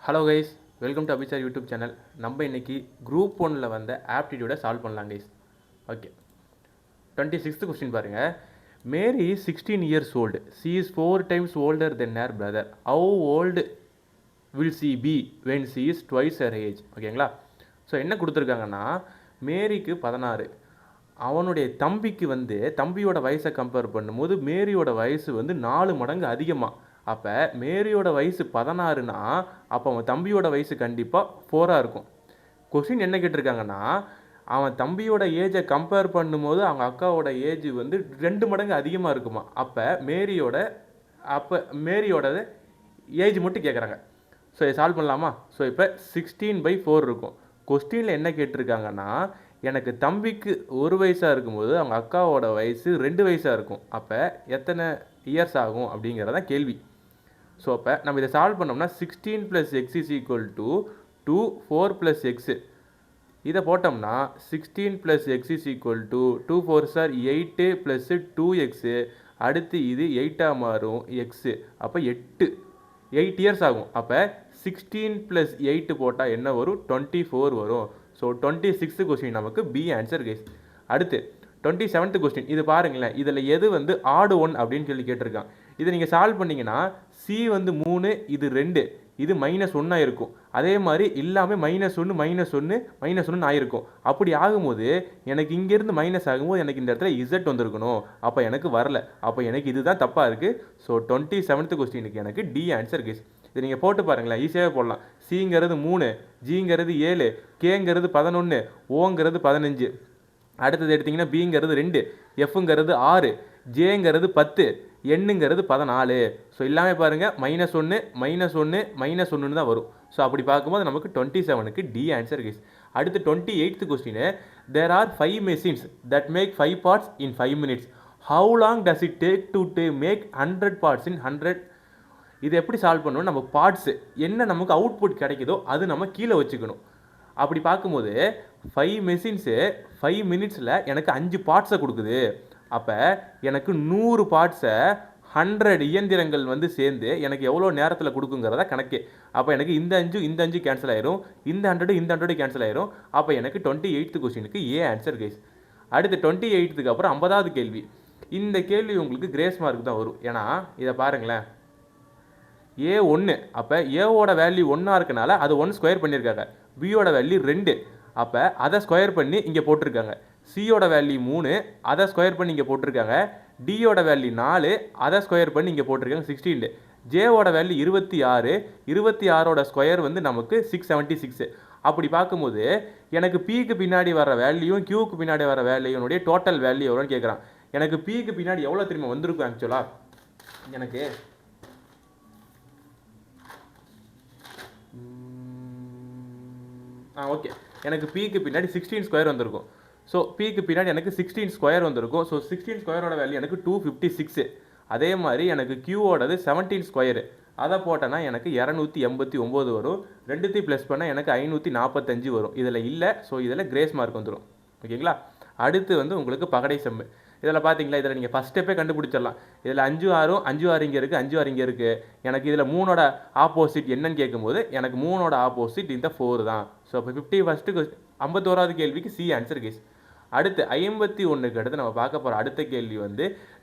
Hello guys, welcome to Abhi sir YouTube channel. நம்ம இன்னைக்கு group 1ல் வந்த ஆப்டிடியூடை சால்வ் பண்ணலாம் கைஸ். ஓகே, 26th கொஸ்டின் பாருங்கள். Mary is 16 years old. She is 4 times older than her brother. How old will she be when she is twice her age? ஓகேங்களா? So என்ன கொடுத்துருக்காங்கன்னா, மேரிக்கு 16, அவனுடைய தம்பிக்கு தம்பியோட வயசை கம்பேர் பண்ணும்போது மேரியோட வயசு 4 மடங்கு அதிகமாக. அப்போ மேரியோட வயசு 16னா அப்போ அவன் தம்பியோட வயசு கண்டிப்பாக 4ஆக இருக்கும். கொஸ்டின் என்ன கேட்டிருக்காங்கன்னா, அவன் தம்பியோட ஏஜை கம்பேர் பண்ணும்போது அவங்க அக்காவோட ஏஜ் 2 மடங்கு அதிகமாக இருக்குமா. அப்போ மேரியோட ஏஜ் மட்டும் கேட்குறாங்க. ஸோ இதை சால்வ் பண்ணலாமா? ஸோ இப்போ 16/4 இருக்கும். கொஸ்டினில் என்ன கேட்டிருக்காங்கன்னா, எனக்கு தம்பிக்கு 1 வயசாக இருக்கும்போது அவங்க அக்காவோட வயசு 2 வயசாக இருக்கும். அப்போ எத்தனை இயர்ஸ் ஆகும் அப்படிங்கிறதான் கேள்வி. ஸோ அப்போ நம்ம இதை சால்வ் பண்ணோம்னா 16 + x = 2, 4 + x. இதை போட்டோம்னா 16 + x = 2 4s are 8 + 2x. அடுத்து இது 8ஆக மாறும் எக்ஸு. அப்போ 8 இயர்ஸ் ஆகும். அப்போ 16 + 8 போட்டால் என்ன வரும்? 24 வரும். ஸோ 26th கொஸ்டின் நமக்கு பி ஆன்சர் கைஸ். அடுத்து 27th கொஸ்டின் இது பாருங்களேன். இதில் எது ஆட் 1 அப்படின்னு சொல்லி கேட்டிருக்கான். இதை நீங்கள் சால்வ் பண்ணிங்கன்னா சி 3, இது 2, இது -1 இருக்கும். அதே மாதிரி எல்லாமே -1 -1 -1 ஆகிருக்கும். அப்படி ஆகும்போது எனக்கு இங்கேருந்து மைனஸ் ஆகும்போது எனக்கு இந்த இடத்துல இசட் வந்திருக்கணும். அப்போ எனக்கு வரல. அப்போ எனக்கு இதுதான் தப்பாக இருக்குது. ஸோ 27th கொஸ்டினுக்கு எனக்கு டி ஆன்சர் கைஸ். இதை நீங்கள் போட்டு பாருங்களேன், ஈஸியாகவே போடலாம். சிங்கிறது 3, ஜிங்கிறது 7, கேங்கிறது 11, ஓங்கிறது 15. அடுத்தது எடுத்திங்கன்னா பிங்கிறது 2, எஃப்ங்கிறது 6, ஜேங்கிறது 10, எண்ணுங்கிறது 14. ஸோ எல்லாமே பாருங்கள் -1 -1 -1 தான் வரும். ஸோ அப்படி பார்க்கும்போது நமக்கு 27க்கு டி ஆன்சர் கைஸ். அடுத்து 28th question. There are 5 machines that make 5 parts in 5 minutes. How long does it take to make 100 parts in 100? இது எப்படி சால்வ் பண்ணணும்? நம்ம பார்ட்ஸு என்ன நமக்கு அவுட்புட் கிடைக்குதோ அது நம்ம கீழே வச்சுக்கணும். அப்படி பார்க்கும்போது 5 மெஷின்ஸு 5 மினிட்ஸில் எனக்கு 5 பார்ட்ஸை கொடுக்குது. அப்போ எனக்கு 100 பார்ட்ஸை 100 இயந்திரங்கள் சேர்ந்து எனக்கு எவ்வளோ நேரத்தில் கொடுக்குங்கிறதா கணக்கு. அப்போ எனக்கு இந்த 5 கேன்சல் ஆயிரும், இந்த 100 கேன்சல் ஆயிரும். அப்போ எனக்கு 28th கொஸ்டினுக்கு ஏ ஆன்சர் கைஸ். அடுத்து 28th அப்புறம் 50வது கேள்வி. இந்த கேள்வி உங்களுக்கு கிரேஸ் மார்க் தான் வரும். ஏன்னா இதை பாருங்களேன், A1. அப்போ ஏவோட வேல்யூ 1 இருக்கனால அது 1 ஸ்கொயர் பண்ணியிருக்காங்க. பியோட வேல்யூ 2, அப்போ அதை ஸ்கொயர் பண்ணி இங்கே போட்டிருக்காங்க. சியோட வேல்யூ 3, அதை ஸ்கொயர் பண்ணி இங்கே போட்டிருக்காங்க. டியோட வேல்யூ 4, அதை ஸ்கொயர் பண்ணி இங்கே போட்டிருக்காங்க 16. ஜேவோட வேல்யூ 26, 26ஓட ஸ்கொயர் நமக்கு 676. அப்படி பார்க்கும்போது எனக்கு பிக்கு பின்னாடி வர வேல்யூயும் கியூக்கு பின்னாடி வர வேல்யூனுடைய டோட்டல் வேல்யூ எவ்வளோன்னு கேட்குறான். எனக்கு பிக்கு பின்னாடி எவ்வளோ திரும்ப வந்திருக்கும் ஆக்சுவலாக? எனக்கு ஓகே, எனக்கு பிக்கு பின்னாடி 16 ஸ்கொயர் வந்திருக்கும். ஸோ பிக்கு பின்னாடி எனக்கு 16 ஸ்கொயர் வந்திருக்கும். ஸோ 16 ஸ்கொயரோட வேல்யூ எனக்கு 256. அதே மாதிரி எனக்கு கியூவோடது 17 ஸ்கொயரு. அதை போட்டேன்னா எனக்கு 289 வரும். ரெண்டுத்தையும் ப்ளஸ் பண்ணால் எனக்கு 545 வரும். இதில் இல்லை. ஸோ இதில் கிரேஸ் மார்க் வந்துடும். ஓகேங்களா? அடுத்து உங்களுக்கு பகடை செம்மு. இதில் பார்த்தீங்களா, இதில் நீங்கள் ஃபஸ்ட் ஸ்டெப்பே கண்டுபிடிச்சிடலாம். இதில் 5 6 இங்கே இருக்குது, 5 6 இங்கே இருக்குது. எனக்கு இதில் 3ஓட ஆப்போசிட் என்னன்னு கேட்கும்போது எனக்கு 3ஓட ஆப்போசிட் இந்த 4 தான். ஸோ அப்போ 51வது கேள்விக்கு சி ஆன்சர் கேஸ். அடுத்து 51க்கு அடுத்து நம்ம பார்க்க போகிற அடுத்த கேள்வி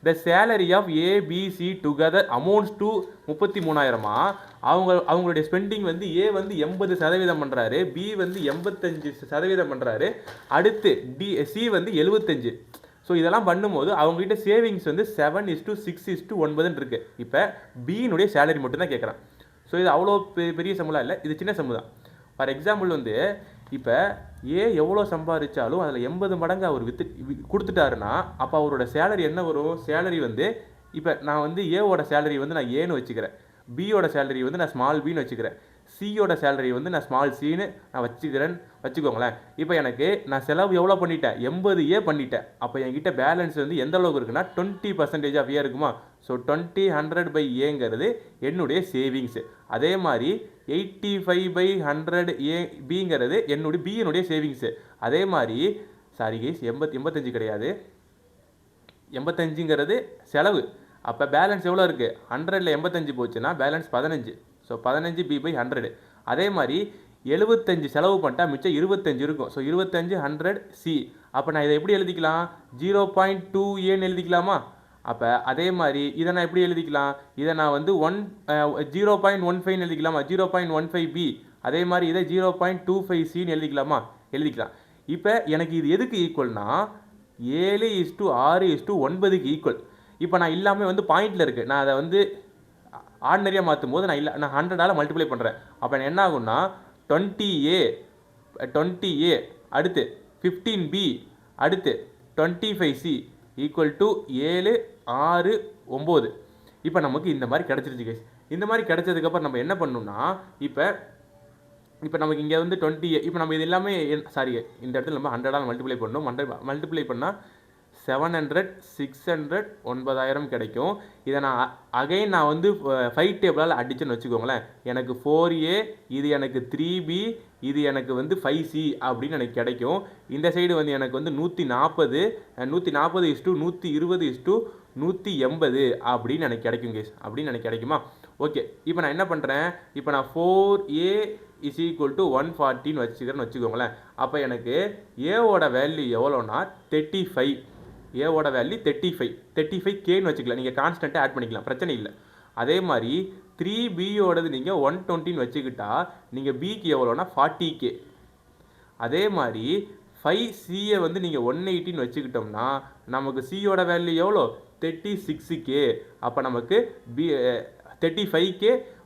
the salary of ABC together amounts to 33,000. அவங்களுடைய ஸ்பெண்டிங் ஏ 80% பண்ணுறாரு, பி 85% பண்ணுறாரு. அடுத்து சி 75. ஸோ இதெல்லாம் பண்ணும்போது அவங்ககிட்ட சேவிங்ஸ் 7:6:9 இருக்குது. இப்போ பியினுடைய சேலரி மட்டும் தான் கேட்குறான். ஸோ இது அவ்வளோ பெரிய சம்பளம் இல்லை, இது சின்ன சம்பளம் தான். ஃபார் எக்ஸாம்பிள் இப்போ ஏ எவ்வளோ சம்பாதிச்சாலும் அதில் 80 மடங்கு அவர் கொடுத்துட்டாருன்னா அப்போ அவரோட சேலரி என்ன வரும்? சேலரி இப்போ நான் ஏவோட சேலரி நான் ஏன்னு வச்சுக்கிறேன், பியோட சேலரி நான் ஸ்மால் பின்னு வச்சுக்கிறேன், சியோட சேலரி நான் ஸ்மால் சின்னு நான் வச்சுக்கோங்களேன். இப்போ எனக்கு நான் செலவு எவ்வளோ பண்ணிட்டேன்? 80 பண்ணிட்டேன். அப்போ என்கிட்ட பேலன்ஸ் எந்த அளவுக்கு இருக்குன்னா 20% ஆஃப் ஏ இருக்குமா? ஸோ 20/100/ஏங்கிறது என்னுடைய சேவிங்ஸு. அதே மாதிரி 85/100 ஏ பிங்கிறது பியினுடைய சேவிங்ஸு. அதே மாதிரி சாரி கைஸ், 85 கிடையாது, 85ங்கிறது செலவு. அப்போ பேலன்ஸ் எவ்வளோ இருக்குது? 100ல் 85 போச்சுன்னா பேலன்ஸ் 15. So 15 B/100. அதே மாதிரி 75 செலவு பண்ணிட்டா மிச்சம் 25 இருக்கும். So 25 100 C. அப்போ நான் இதை எப்படி எழுதிக்கலாம்? 0.2ஏன்னு எழுதிக்கலாமா? அப்போ அதே மாதிரி இதை நான் எப்படி எழுதிக்கலாம்? இதை நான் வந்து 0.15 எழுதிக்கலாமா? 0.15 பி. அதே மாதிரி இதை 0.25 சின்னு எழுதிக்கலாமா? எழுதிக்கலாம். இப்போ எனக்கு இது எதுக்கு ஈக்குவல்னா 7:6:9க்கு ஈக்குவல். இப்போ நான் எல்லாமே வந்து பாயிண்டில் இருக்குது. நான் அதை வந்து ஆர்டினரியாக மாற்றும் போது நான் 100ஆல் மல்டிப்ளை பண்ணுறேன். அப்போ என்ன ஆகும்னா 20A அடுத்து 15B அடுத்து 25C ஈக்குவல் டு 7, 6, 9. இப்போ நமக்கு இந்த மாதிரி கிடச்சிருச்சு கைஸ். இந்த மாதிரி கிடச்சதுக்கப்புறம் நம்ம என்ன பண்ணணும்னா இப்போ நமக்கு இங்கே வந்து 20, இப்போ நம்ம இது எல்லாமே சாரி இந்த இடத்துல நம்ம 100ஆல் மல்டிப்ளை பண்ணணும். மல்டிப்ளை பண்ணால் 700, 600, 9000 கிடைக்கும். இதை நான் வந்து 5 டேபிளால் அடிச்சுன்னு வச்சுக்கோங்களேன். எனக்கு 4A, இது எனக்கு 3B, இது எனக்கு வந்து 5C அப்படின்னு எனக்கு கிடைக்கும். இந்த சைடு வந்து எனக்கு வந்து 140, 120:120:180 அப்படின்னு எனக்கு கிடைக்கும் கேஸ். அப்படின்னு எனக்கு கிடைக்குமா? ஓகே, இப்போ நான் என்ன பண்ணுறேன்? இப்போ நான் 4A is equal to 140ன்னு வச்சுக்கோங்களேன். அப்போ எனக்கு ஏவோட வேல்யூ எவ்வளோனா 35. ஏவோட வேல்யூ 35Kன்னு வச்சுக்கலாம். நீங்கள் கான்ஸ்டன்ட்டாக ஆட் பண்ணிக்கலாம், பிரச்சனை இல்லை. அதே மாதிரி 3Bயோடது நீங்கள் 120ன்னு வச்சுக்கிட்டா நீங்கள் பிக்கு எவ்வளோனா 40K. அதே மாதிரி 5Cயை வந்து நீங்கள் 180ன்னு வச்சுக்கிட்டோம்னா நமக்கு சியோட வேல்யூ எவ்வளோ 36K. அப்போ நமக்கு 35K,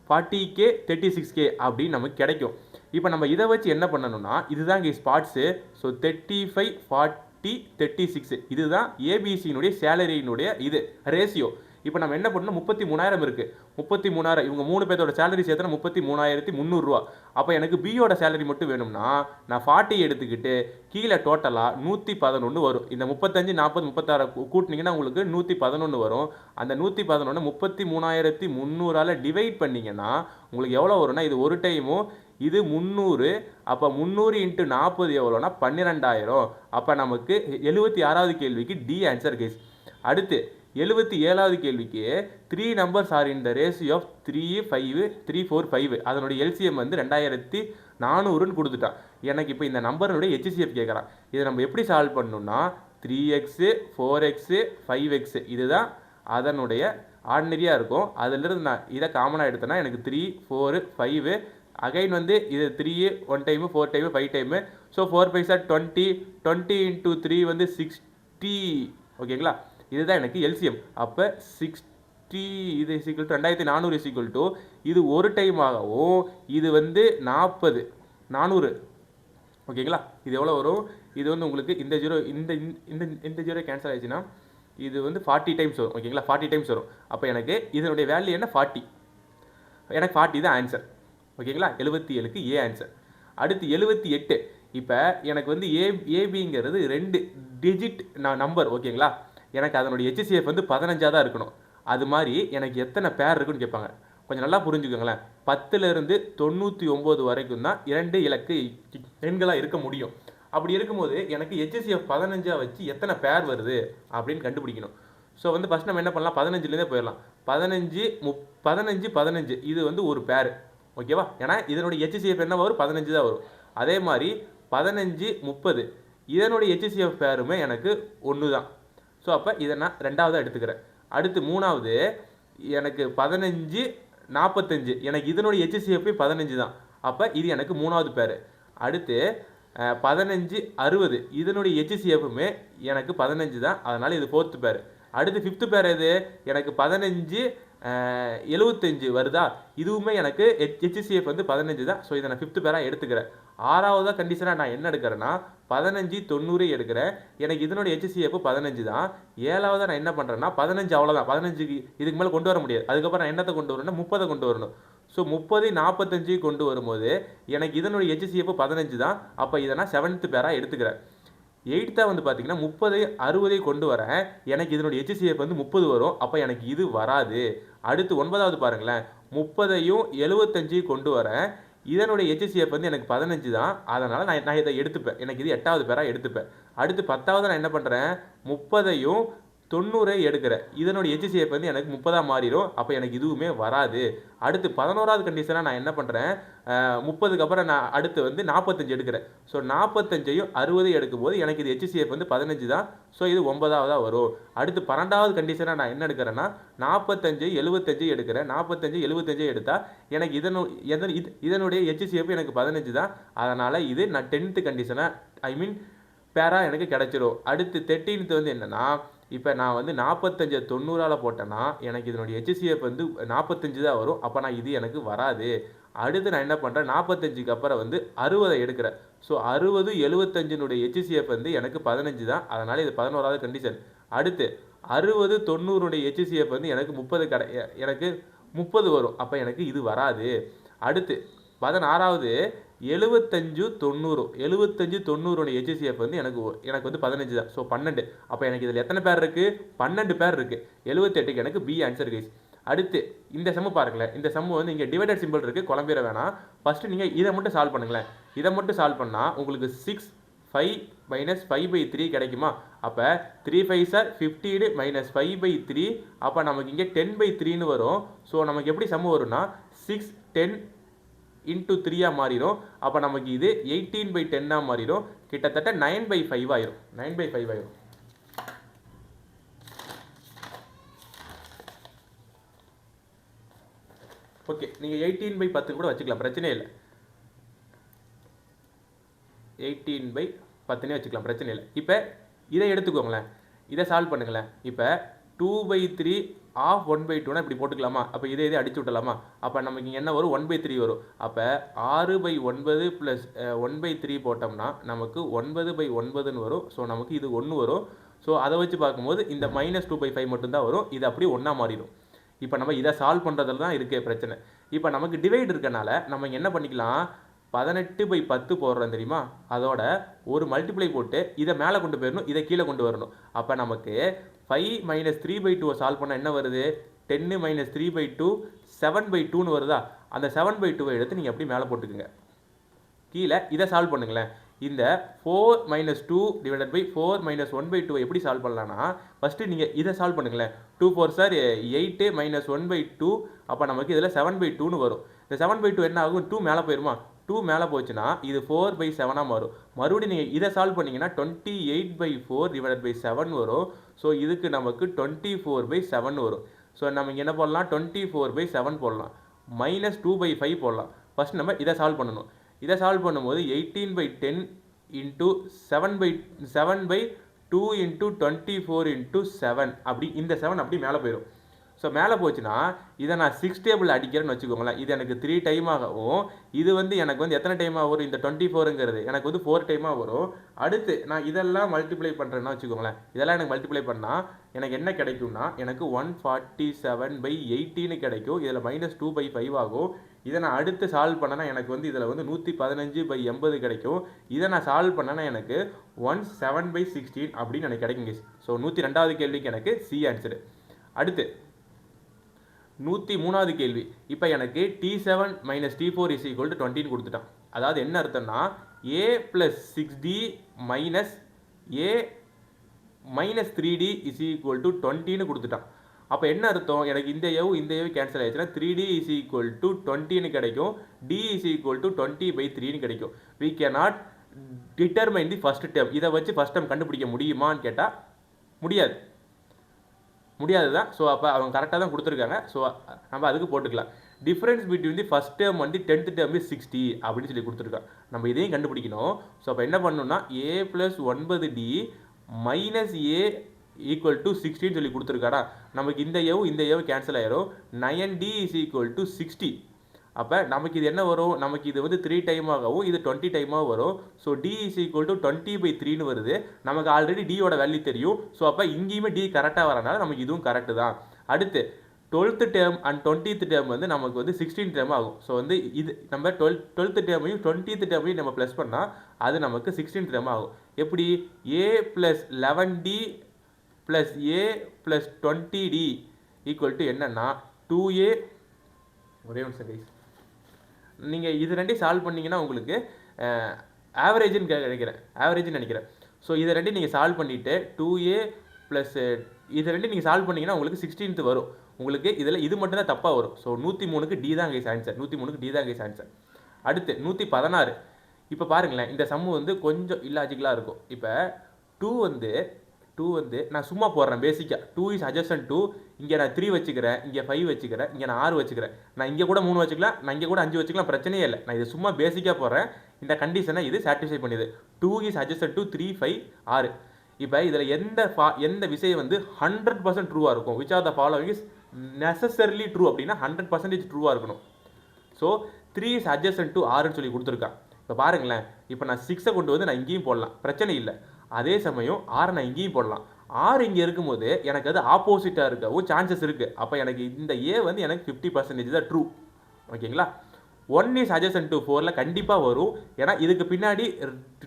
40K, 36K அப்படின்னு நமக்கு கிடைக்கும். இப்போ நம்ம இதை வச்சு என்ன பண்ணணும்னா இதுதான் இங்கே ஸ்பாட்ஸு. ஸோ 35, 40, 36 இதுதான் ஏபிசியினுடைய சேலரியினுடைய இது ரேஷியோ. இப்போ நம்ம என்ன பண்ணணும்? 33,000 இருக்குது. 33,000 இவங்க 3 பேர்த்தோட சேலரி சேர்த்தா 33,300 ரூபா. அப்போ எனக்கு பியோட சேலரி மட்டும் வேணும்னா நான் 40 எடுத்துக்கிட்டு கீழே டோட்டலாக 111 வரும். இந்த 35, 40, 36 கூட்டினீங்கன்னா உங்களுக்கு 111 வரும். அந்த 111 33,300ஆல் டிவைட் பண்ணிங்கன்னா உங்களுக்கு எவ்வளோ வரும்னா இது ஒரு டைமும் இது 300. அப்போ 300 × 40 எவ்வளோனா 12,000. அப்போ நமக்கு 76வது கேள்விக்கு டி ஆன்சர் கேஸ். அடுத்து 77வது கேள்விக்கு 3 numbers are in the ratio of 3, 5, 3, 4, 5. அதனுடைய எல்சிஎம் வந்து 2400ன்னு கொடுத்துட்டான். எனக்கு இப்போ இந்த நம்பருடைய ஹெச்சிஎஃப் கேட்குறான். இதை நம்ம எப்படி சால்வ் பண்ணணும்னா 3x, 4x, 5x இதுதான் அதனுடைய ஆர்டினரியாக இருக்கும். அதிலிருந்து நான் இதை காமனாக எடுத்தேன்னா எனக்கு 3, 4, 5 அகைன் வந்து இது 3 1 டைமு, 4 டைமு, 5 டைமு. ஸோ 4 5 20, 20 × 3 வந்து 60. ஓகேங்களா? இதுதான் எனக்கு எல்சிஎம். அப்போ 60 இது = 2400 இது ஒரு டைம் ஆகவும் இது வந்து 400. ஓகேங்களா? இது எவ்வளோ வரும்? இது வந்து உங்களுக்கு இந்த ஜீரோ இந்த ஜீரோ கேன்சல் ஆயிடுச்சுன்னா இது வந்து 40 டைம்ஸ் வரும். ஓகேங்களா? 40 டைம்ஸ் வரும். அப்போ எனக்கு இதனுடைய வேல்யூ என்ன 40. எனக்கு 40 தான் ஆன்சர். ஓகேங்களா? 77க்கு ஏ ஆன்சர். அடுத்து 78. இப்போ எனக்கு வந்து ஏபிங்கிறது 2 டிஜிட் நம்பர். ஓகேங்களா? எனக்கு அதனுடைய ஹெச்சிஎஃப் வந்து 15 தான் இருக்கணும். அது மாதிரி எனக்கு எத்தனை பேர் இருக்குன்னு கேட்பாங்க. கொஞ்சம் நல்லா புரிஞ்சுக்கோங்களேன். 10லேருந்து 99 வரைக்கும் தான் 2 இலக்கு எண்களாக இருக்க முடியும். அப்படி இருக்கும்போது எனக்கு ஹெச்சிஎஃப் 15 வச்சு எத்தனை பேர் வருது அப்படின்னு கண்டுபிடிக்கணும். ஸோ வந்து ஃபஸ்ட் நம்ம என்ன பண்ணலாம்? 15லேருந்தே போயிடலாம். 15 இது வந்து ஒரு பேர். ஓகேவா? ஏன்னா இதனுடைய ஹெச்சிஎஃப் என்ன வரும்? 15 தான் வரும். அதே மாதிரி 15, 30 இதனுடைய ஹெச்சிஎஃப் பேருமே எனக்கு 1 தான். ஸோ அப்போ இதை நான் 2ஆவதாக எடுத்துக்கிறேன். அடுத்து 3ஆவது எனக்கு 15, 45 எனக்கு இதனுடைய ஹெச்சிஎஃப் 15 தான். அப்போ இது எனக்கு 3ஆவது பேர். அடுத்து 15, 60 இதனுடைய ஹெச்சிஎஃப்புமே எனக்கு 15 தான். அதனால் இது 4th பேர். அடுத்து 5th பேர் எது? எனக்கு 15, 75 வருதா? இதுவுமே எனக்கு ஹெச்சிஎஃப் வந்து 15 தான். ஸோ இதை நான் 5th பேராக எடுத்துக்கிறேன். 6ஆவதாக கண்டிஷனாக நான் என்ன எடுக்கிறேன்னா 15, 90 எடுக்கிறேன். எனக்கு இதனுடைய ஹெச்சிஎஃப் 15 தான். 7ஆவதாக நான் என்ன பண்ணுறேன்னா 15 அவ்வளோதான். 15க்கு இதுக்கு மேலே கொண்டு வர முடியாது. அதுக்கப்புறம் நான் என்னத்தை கொண்டு வரணும்னா 30 கொண்டு வரணும். ஸோ 30, 45 கொண்டு வரும்போது எனக்கு இதனுடைய ஹெச்சிஎஃப் 15 தான். அப்போ இதை நான் 7th பேராக எடுத்துக்கிறேன். 8ஆக வந்து பார்த்தீங்கன்னா 30, 60 கொண்டு வரேன். எனக்கு இதனுடைய ஹெச்சிஎஃப் வந்து 30 வரும். அப்போ எனக்கு இது வராது. அடுத்து 9ஆவது பாருங்களேன். 30யும் 75 கொண்டு வரேன். இதனுடைய ஹெச்சிஎஃப் வந்து எனக்கு 15 தான். அதனால் நான் இதை எடுத்துப்பேன். எனக்கு இது 8ஆவது பேராக எடுத்துப்பேன். அடுத்து 10ஆவது நான் என்ன பண்ணுறேன்? 30யும் 90 எடுக்கிறேன், இதனுடைய HCF வந்து எனக்கு 30 மாறிடும். அப்போ எனக்கு இதுவுமே வராது. அடுத்து 11வது கண்டிஷனாக நான் என்ன பண்ணுறேன், 30க்கு அப்புறம் நான் அடுத்து வந்து 45 எடுக்கிறேன். ஸோ 45ஐயும் 60 எடுக்கும்போது எனக்கு இது HCF வந்து 15 தான். ஸோ இது 9ஆவதாக வரும். அடுத்து 12வது கண்டிஷனாக நான் என்ன எடுக்கிறேன்னா 45 75 எடுக்கிறேன். 45 75 எடுத்தால் எனக்கு இதனுடைய HCF எனக்கு 15 தான். அதனால் இது நான் 10th கண்டிஷனாக பேரா எனக்கு கிடைச்சிடும். அடுத்து 13th வந்து என்னன்னா, இப்போ நான் வந்து 45 90ஆல் போட்டேன்னா எனக்கு இதனுடைய HCF வந்து 45 தான் வரும். அப்போ நான் இது எனக்கு வராது. அடுத்து நான் என்ன பண்ணுறேன், 45க்கு அப்புறம் வந்து 60 எடுக்கிறேன். ஸோ 60 75னுடைய HCF வந்து எனக்கு 15 தான். அதனால் இது 11வது கண்டிஷன். அடுத்து 60 90னுடைய HCF வந்து எனக்கு 30 வரும். அப்போ எனக்கு இது வராது. அடுத்து 16வது 75 90 HCF வந்து எனக்கு வந்து 15 தான். ஸோ 12. அப்போ எனக்கு இதில் எத்தனை பேர் இருக்குது, 12 பேர் இருக்குது. 78க்கு எனக்கு பி ஆன்சர் கைஸ். அடுத்து இந்த சம்மு பாருங்களேன், இந்த சம்மு வந்து இங்கே டிவைடட் சிம்பிள் இருக்குது, குழம்பிட வேணாம். ஃபஸ்ட்டு நீங்கள் இதை மட்டும் சால்வ் பண்ணுங்களேன். இதை மட்டும் சால்வ் பண்ணால் உங்களுக்கு 6 5 - 5/3 கிடைக்குமா? அப்போ 3 5s are 15 - 5/3. அப்போ நமக்கு இங்கே 10/3ன்னு வரும். ஸோ நமக்கு எப்படி சம்மு வரும்னா 6 10 × 3 மாறிடும். அப்போ நமக்கு இது 18/10 மாறிடும். கிட்டத்தட்ட 9/5 ஆயிரும். 9/5 ஆயிரும். ஓகே, நீங்கள் 18/10 கூட வச்சுக்கலாம், பிரச்சனை இல்லை. 18/10 வச்சுக்கலாம், பிரச்சனை இல்லை. இப்போ இதை எடுத்துக்கோங்களேன், இதை சால்வ் பண்ணுங்களேன். இப்போ 2/3 ஆஃப் 1/2னா இப்படி போட்டுக்கலாமா? அப்போ இதை அடிச்சு விட்டலாமா? அப்போ நமக்கு இங்கே என்ன வரும், 1/3 வரும். அப்போ 6/9 + 1/3 போட்டோம்னா நமக்கு 9/9ன்னு வரும். ஸோ நமக்கு இது 1 வரும். ஸோ அதை வச்சு பார்க்கும்போது இந்த -2/5 மட்டும்தான் வரும். இது அப்படியே 1 மாறிடும். இப்போ நம்ம இதை சால்வ் பண்ணுறதுல தான் இருக்கே பிரச்சனை. இப்போ நமக்கு டிவைட் இருக்கனால நம்ம என்ன பண்ணிக்கலாம், 18/10 போடுறோம் தெரியுமா, அதோட ஒரு மல்டிப்ளை போட்டு இதை மேலே கொண்டு போயிடணும், இதை கீழே கொண்டு வரணும். அப்போ நமக்கு 5 - 3/2 சால்வ் பண்ணால் என்ன வருது, 10 - 3/2 7/2ன்னு வருதா? அந்த 7/2 எடுத்து நீங்கள் எப்படி மேலே போட்டுக்குங்க. கீழே இதை சால்வ் பண்ணுங்களேன். இந்த 4 - 2 / 4 - 1/2 எப்படி சால்வ் பண்ணலான்னா, ஃபஸ்ட்டு நீங்கள் இதை சால்வ் பண்ணுங்களேன். 2 4s are 8 - 1/2. அப்போ நமக்கு இதில் 7/2ன்னு வரும். இந்த 7/2 என்ன ஆகும், 2 மேலே போயிருமா? 2 மேலே போச்சுன்னா இது 4/7 மாறும். மறுபடியும் நீங்கள் இதை சால்வ் பண்ணிங்கன்னா 28/4 / 7 வரும். ஸோ இதுக்கு நமக்கு 24/7 வரும். ஸோ நம்ம இங்கே என்ன போடலாம், 24/7 போடலாம். -2/5 போடலாம். ஃபஸ்ட் நம்ம இதை சால்வ் பண்ணணும். இதை சால்வ் பண்ணும்போது 18/10 × 7/2 × 24 × 7 அப்படி இந்த 7 அப்படி மேலே போயிடும். ஸோ மேலே போச்சுன்னா இதை நான் 6 டேபிள் அடிக்கிறேன்னு வச்சுக்கோங்களேன். இது எனக்கு 3 டைமாகவும் இது வந்து எனக்கு வந்து எத்தனை டைமாக வரும், இந்த 24ங்கிறது எனக்கு வந்து 4 டைமாக வரும். அடுத்து நான் இதெல்லாம் மல்டிப்ளை பண்ணுறேன்னா வச்சுக்கோங்களேன், இதெல்லாம் எனக்கு மல்டிப்ளை பண்ணால் எனக்கு என்ன கிடைக்கும்னா எனக்கு 147/18 கிடைக்கும். இதில் -2/5 ஆகும். இதை நான் அடுத்து சால்வ் பண்ணனா எனக்கு வந்து இதில் வந்து 115/80 கிடைக்கும். இதை நான் சால்வ் பண்ணனா எனக்கு 17/16 அப்படின்னு எனக்கு கிடைக்குங்க. ஸோ 102வது கேள்விக்கு எனக்கு சி ஆன்சரு. அடுத்து 103வது கேள்வி. இப்போ எனக்கு T7 - T4 = 20ன்னு கொடுத்துட்டான். அதாவது என்ன அர்த்தம்னா a + 6d - a - 3d = 20ன்னு கொடுத்துட்டான். அப்போ என்ன அர்த்தம், எனக்கு இந்த ஏவு கேன்சல் ஆயிடுச்சுன்னா 3d = 20ன்னு கிடைக்கும். d = 20/3ன்னு கிடைக்கும். we cannot determine the first term. இதை வச்சு ஃபஸ்ட் டேர்ம் கண்டுபிடிக்க முடியுமான்னு கேட்டால் முடியாது தான். ஸோ அப்போ அவங்க கரெக்டாக தான் கொடுத்துருக்காங்க. ஸோ நம்ம அதுக்கு போட்டுக்கலாம். Difference between the first term வந்து 10th டேர்ம் 60 அப்படின்னு சொல்லி கொடுத்துருக்காங்க. நம்ம இதையும் கண்டுபிடிக்கணும். ஸோ அப்போ என்ன பண்ணணும்னா a + 9d - a = 60ன்னு சொல்லி கொடுத்துருக்காடா. நமக்கு இந்த ஏவு கேன்சல் ஆயிரும். 9d = 60. அப்போ நமக்கு இது என்ன வரும், நமக்கு இது வந்து 3 டைமாகவும் இது 20 டைமாக வரும். ஸோ d = 20/3ன்னு வருது. நமக்கு ஆல்ரெடி டியோட வேல்யூ தெரியும். ஸோ அப்போ இங்கேயுமே டி கரெக்டாக வரனால நமக்கு இதுவும் கரெக்டு தான். அடுத்து 12th term and 20th term வந்து நமக்கு வந்து 16 டேர்ம் ஆகும். ஸோ வந்து இது நம்ம 12th டேர்மையும் 20th டேர்மையும் நம்ம ப்ளஸ் பண்ணால் அது நமக்கு 16 டேர்ம் ஆகும். எப்படி, a + 11d + a + 20d = என்னன்னா 2a. ஒரே நிமிஷம் கைஸ், நீங்கள் இது ரெண்டையும் சால்வ் பண்ணிங்கன்னா உங்களுக்கு ஆவரேஜ்னு நினைக்கிறேன். ஸோ இதை ரெண்டையும் நீங்கள் சால்வ் பண்ணிவிட்டு 2a ப்ளஸ் இது ரெண்டு நீங்கள் சால்வ் பண்ணிங்கன்னா உங்களுக்கு 16th வரும். உங்களுக்கு இதில் இது மட்டும் தான் தப்பாக வரும். ஸோ 103க்கு டி தான் கைஸ் ஆன்சர். 103க்கு டி தான் கைஸ் ஆன்சர். அடுத்து 116. இப்போ பாருங்களேன், இந்த சம்மு வந்து கொஞ்சம் இல்லாஜிக்கலாக இருக்கும். இப்போ 2 வந்து நான் சும்மா போடுறேன் பேசிக்காக. 2 இஸ் அட்ஜசன்ட் 2. இங்கே நான் 3 வச்சுக்கிறேன், இங்கே 5 வச்சுக்கிறேன், இங்கே நான் 6 வச்சுக்கிறேன். நான் இங்கே கூட 3 வச்சுக்கலாம், நான் இங்கே கூட 5 வச்சுக்கலாம், பிரச்சனையே இல்லை. நான் இது சும்மா பேசிக்காக போடுறேன். இந்த கண்டிஷனை இது சாட்டிஸ்ஃபை பண்ணுது. 2 இஸ் அட்ஜசன்ட் 2, 3, 5, 6. இப்போ இதில் எந்த விஷயம் வந்து 100% ட்ரூவாக இருக்கும், which are the following is necessarily true அப்படின்னா 100% ட்ரூவாக இருக்கணும். ஸோ 3 இஸ் அட்ஜசன்ட் டு 6ன்னு சொல்லி கொடுத்துருக்கான். இப்போ பாருங்களேன், இப்போ நான் 6 கொண்டு வந்து நான் இங்கேயும் போடலாம், பிரச்சனை இல்லை. அதே சமயம் 6 நான் இங்கேயும் போடலாம். 6 இங்கே இருக்கும்போது எனக்கு அது ஆப்போசிட்டாக இருக்கவும் சான்சஸ் இருக்குது. அப்போ எனக்கு இந்த ஏ வந்து எனக்கு 50% தான் ட்ரூ. ஓகேங்களா? 1 இஸ் அட்ஜசன்ட் டு 4ல் கண்டிப்பாக வரும். ஏன்னா இதுக்கு பின்னாடி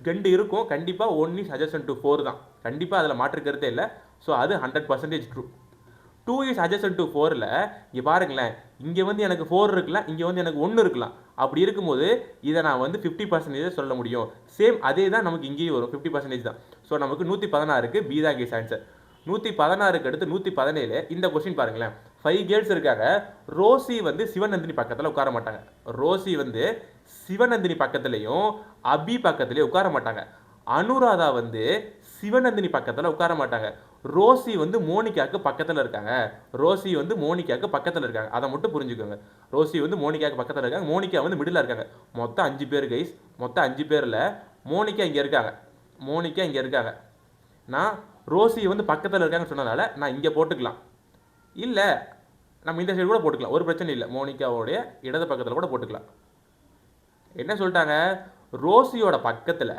2 இருக்கும், கண்டிப்பாக 1 இஸ் அட்ஜசன்ட் டு 4 தான், கண்டிப்பாக அதில் மாற்றுக்கிறதே இல்லை. ஸோ அது 100% ட்ரூ. 2 இஸ் அட்ஜசன்ட் டு 4ல் இங்கே பாருங்களேன், இங்கே வந்து எனக்கு 4 இருக்கலாம், இங்கே வந்து எனக்கு 1 இருக்கலாம். அப்படி இருக்கும்போது இதை நான் வந்து 50% சொல்ல முடியும். சேம் அதே தான் நமக்கு இங்கேயும் வரும், 50% தான். ஸோ நமக்கு 116க்கு பி தான் கேஸ் ஆன்சர். 116க்கு அடுத்து 117. இந்த கொஸ்டின் பாருங்களேன், 5 கேர்ள்ஸ் இருக்காங்க. ரோசி வந்து சிவநந்தினி பக்கத்தில் உட்கார மாட்டாங்க. ரோசி வந்து சிவநந்தினி பக்கத்துலையும் அபி பக்கத்துலேயும் உட்கார மாட்டாங்க. அனுராதா வந்து சிவநந்தினி பக்கத்தில் உட்கார மாட்டாங்க. ரோசி வந்து மோனிகாவுக்கு பக்கத்தில் இருக்காங்க. ரோசி வந்து மோனிகாவுக்கு பக்கத்தில் இருக்காங்க, அதை மட்டும் புரிஞ்சுக்கோங்க. ரோசி வந்து மோனிகாவுக்கு பக்கத்தில் இருக்காங்க, மோனிகா வந்து மிடில் இருக்காங்க. மொத்தம் 5 பேர் கைஸ். மொத்தம் 5 பேரில் மோனிகா இங்கே இருக்காங்க, மோனிகா இங்கே இருக்காங்க. நான் ரோசி வந்து பக்கத்தில் இருக்காங்கன்னு சொன்னதால நான் இங்கே போட்டுக்கலாம், இல்லை நம்ம இந்த சைடு கூட போட்டுக்கலாம், ஒரு பிரச்சனை இல்லை. மோனிகாவோடைய இடது பக்கத்தில் கூட போட்டுக்கலாம். என்ன சொல்லிட்டாங்க, ரோசியோட பக்கத்தில்